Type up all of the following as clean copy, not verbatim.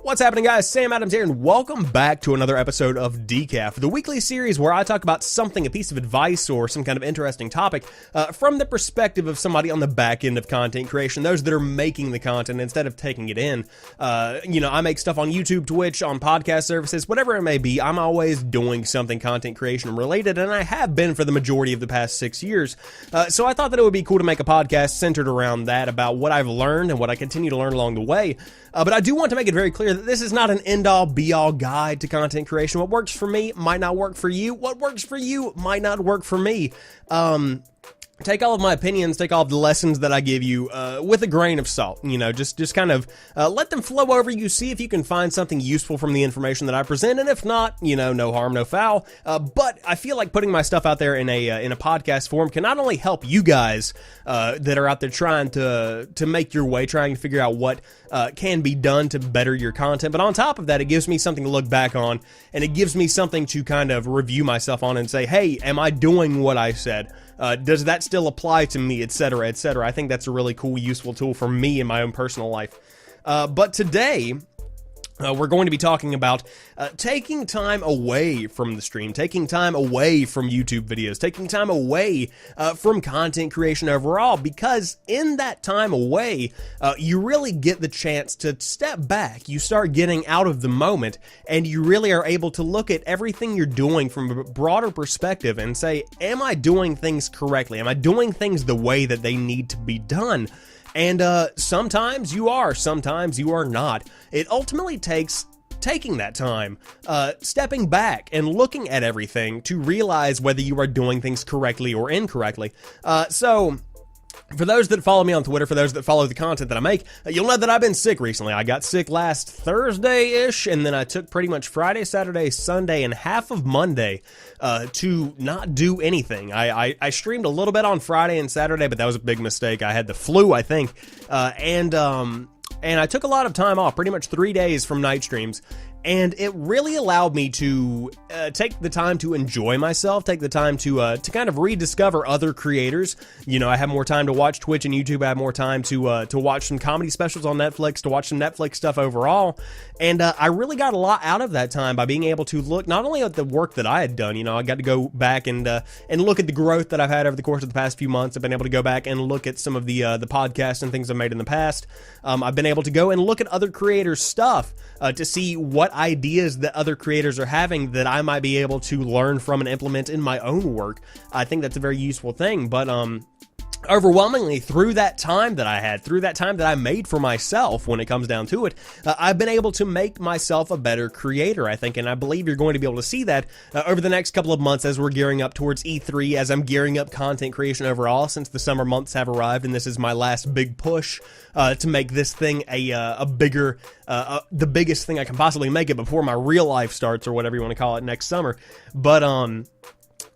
What's happening, guys? Sam Adams here, and welcome back to another episode of Decaf, the weekly series where I talk about something, a piece of advice, or some kind of interesting topic from the perspective of somebody on the back end of content creation, those that are making the content instead of taking it in. I make stuff on YouTube, Twitch, on podcast services, whatever it may be. I'm always doing something content creation related, and I have been for the majority of the past 6 years. So I thought that it would be cool to make a podcast centered around that, about what I've learned and what I continue to learn along the way. But I do want to make it very clear that this is not an end-all, be-all guide to content creation. What works for me might not work for you. What works for you might not work for me. Take all of my opinions, take all of the lessons that I give you with a grain of salt. Just kind of let them flow over you. See if you can find something useful from the information that I present, and if not, no harm, no foul. But I feel like putting my stuff out there in a podcast form can not only help you guys that are out there trying to make your way, trying to figure out what can be done to better your content, but on top of that, it gives me something to look back on, and it gives me something to kind of review myself on and say, hey, am I doing what I said? Does that still apply to me, etc., etc.? I think that's a really cool, useful tool for me in my own personal life. But today, we're going to be talking about taking time away from the stream, taking time away from YouTube videos, taking time away from content creation overall, because in that time away, you really get the chance to step back. You start getting out of the moment, and you really are able to look at everything you're doing from a broader perspective and say, am I doing things correctly? Am I doing things the way that they need to be done? And sometimes you are, sometimes you are not. It ultimately takes taking that time, stepping back and looking at everything to realize whether you are doing things correctly or incorrectly. So for those that follow me on Twitter, for those that follow the content that I make, you'll know that I've been sick recently. I got sick last Thursday-ish, and then I took pretty much Friday, Saturday, Sunday, and half of Monday to not do anything. I streamed a little bit on Friday and Saturday, but that was a big mistake. I had the flu, I think, and I took a lot of time off, pretty much 3 days from night streams. And it really allowed me to take the time to enjoy myself, take the time to kind of rediscover other creators. I have more time to watch Twitch and YouTube. I have more time to watch some comedy specials on Netflix, to watch some Netflix stuff overall. And I really got a lot out of that time by being able to look not only at the work that I had done. I got to go back and look at the growth that I've had over the course of the past few months. I've been able to go back and look at some of the podcasts and things I've made in the past. I've been able to go and look at other creators' stuff to see what ideas that other creators are having that I might be able to learn from and implement in my own work. I think that's a very useful thing, but overwhelmingly through that time that I had, through that time that I made for myself, when it comes down to it, I've been able to make myself a better creator, I think, and I believe you're going to be able to see that over the next couple of months as we're gearing up towards E3, as I'm gearing up content creation overall, since the summer months have arrived, and this is my last big push to make this thing a bigger, the biggest thing I can possibly make it before my real life starts, or whatever you want to call it, next summer.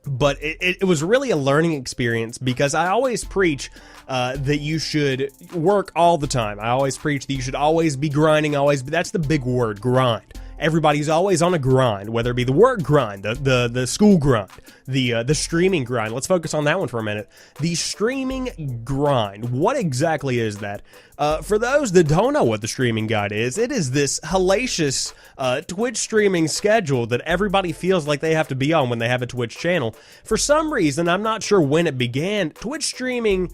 But it was really a learning experience, because I always preach that you should work all the time. I always preach that you should always be grinding, that's the big word, grind. Everybody's always on a grind, whether it be the work grind, the school grind, the streaming grind. Let's focus on that one for a minute. The streaming grind. What exactly is that? For those that don't know what the streaming guide is, it is this hellacious Twitch streaming schedule that everybody feels like they have to be on when they have a Twitch channel. For some reason, I'm not sure when it began, Twitch streaming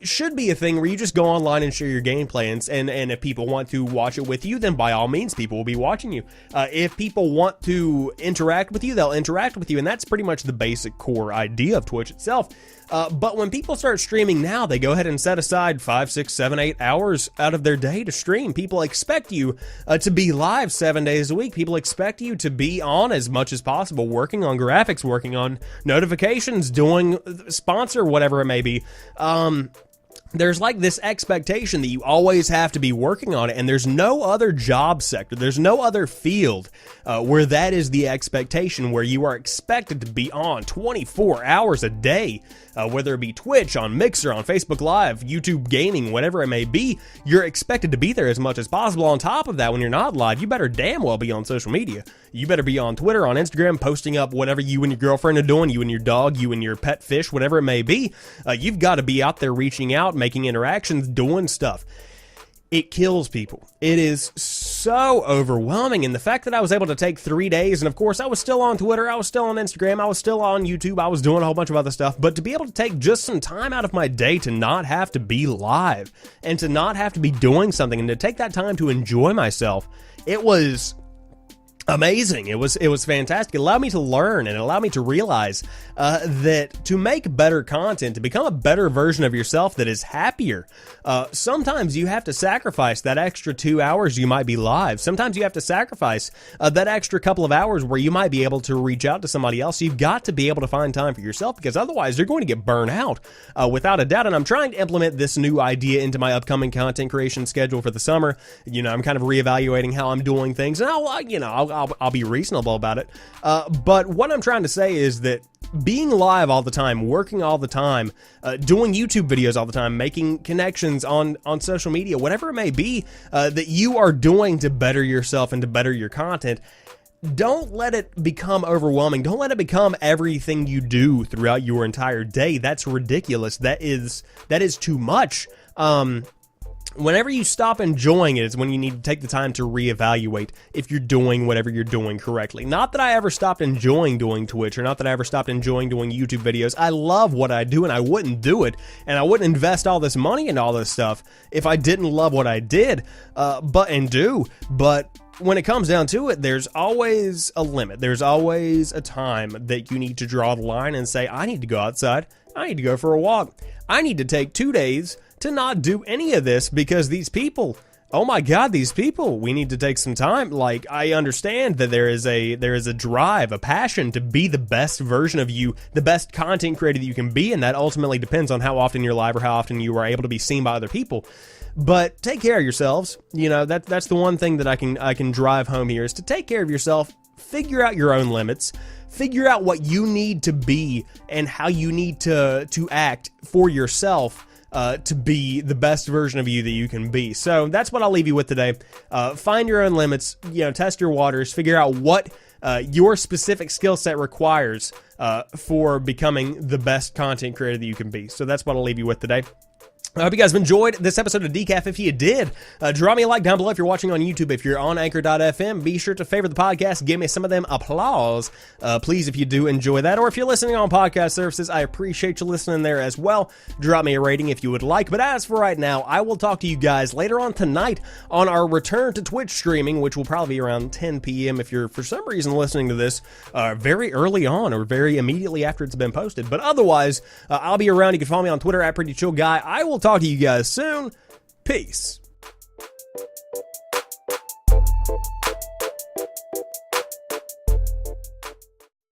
should be a thing where you just go online and share your gameplay, and if people want to watch it with you, then by all means people will be watching you. If people want to interact with you, they'll interact with you, and that's pretty much the basic core idea of Twitch itself. But when people start streaming now, they go ahead and set aside 5, 6, 7, 8 hours out of their day to stream. People expect you to be live 7 days a week. People expect you to be on as much as possible, working on graphics, working on notifications, doing sponsor, whatever it may be. There's like this expectation that you always have to be working on it, and there's no other job sector, there's no other field where that is the expectation, where you are expected to be on 24 hours a day, whether it be Twitch, on Mixer, on Facebook Live, YouTube Gaming, whatever it may be. You're expected to be there as much as possible. On top of that, when you're not live, you better damn well be on social media. You better be on Twitter, on Instagram, posting up whatever you and your girlfriend are doing, you and your dog, you and your pet fish, whatever it may be. You've got to be out there reaching out, making interactions, doing stuff. It kills people. It is so overwhelming. And the fact that I was able to take 3 days, and of course I was still on Twitter, I was still on Instagram, I was still on YouTube, I was doing a whole bunch of other stuff, but to be able to take just some time out of my day to not have to be live and to not have to be doing something and to take that time to enjoy myself, it was amazing. It was fantastic. It allowed me to learn, and it allowed me to realize that to make better content, to become a better version of yourself that is happier, sometimes you have to sacrifice that extra 2 hours you might be live. Sometimes you have to sacrifice that extra couple of hours where you might be able to reach out to somebody else. You've got to be able to find time for yourself, because otherwise you're going to get burned out without a doubt. And I'm trying to implement this new idea into my upcoming content creation schedule for the summer. You know, I'm kind of reevaluating how I'm doing things, and I'll be reasonable about it. But what I'm trying to say is that being live all the time, working all the time, doing YouTube videos all the time, making connections on social media, whatever it may be that you are doing to better yourself and to better your content, don't let it become overwhelming. Don't let it become everything you do throughout your entire day. That's ridiculous. That is too much. Whenever you stop enjoying it is when you need to take the time to reevaluate if you're doing whatever you're doing correctly. Not that I ever stopped enjoying doing Twitch, or not that I ever stopped enjoying doing YouTube videos. I love what I do, and I wouldn't do it, and I wouldn't invest all this money into all this stuff if I didn't love what I did, but when it comes down to it, there's always a limit. There's always a time that you need to draw the line and say, I need to go outside. I need to go for a walk. I need to take 2 days to not do any of this because these people, oh my God, these people, we need to take some time. Like, I understand that there is a drive, a passion to be the best version of you, the best content creator that you can be, and that ultimately depends on how often you're live or how often you are able to be seen by other people. But take care of yourselves. You know, that's the one thing that I can drive home here, is to take care of yourself. Figure out your own limits. Figure out what you need to be and how you need to act for yourself to be the best version of you that you can be. So that's what I'll leave you with today. Find your own limits, test your waters, figure out what your specific skill set requires for becoming the best content creator that you can be. So that's what I'll leave you with today. I hope you guys have enjoyed this episode of Decaf. If you did, drop me a like down below if you're watching on YouTube. If you're on Anchor.fm, be sure to favor the podcast. Give me some of them applause, please, if you do enjoy that. Or if you're listening on podcast services, I appreciate you listening there as well. Drop me a rating if you would like. But as for right now, I will talk to you guys later on tonight on our return to Twitch streaming, which will probably be around 10 p.m. if you're, for some reason, listening to this very early on or very immediately after it's been posted. But otherwise, I'll be around. You can follow me on Twitter at PrettyChillGuy. I will talk to you guys soon. Peace.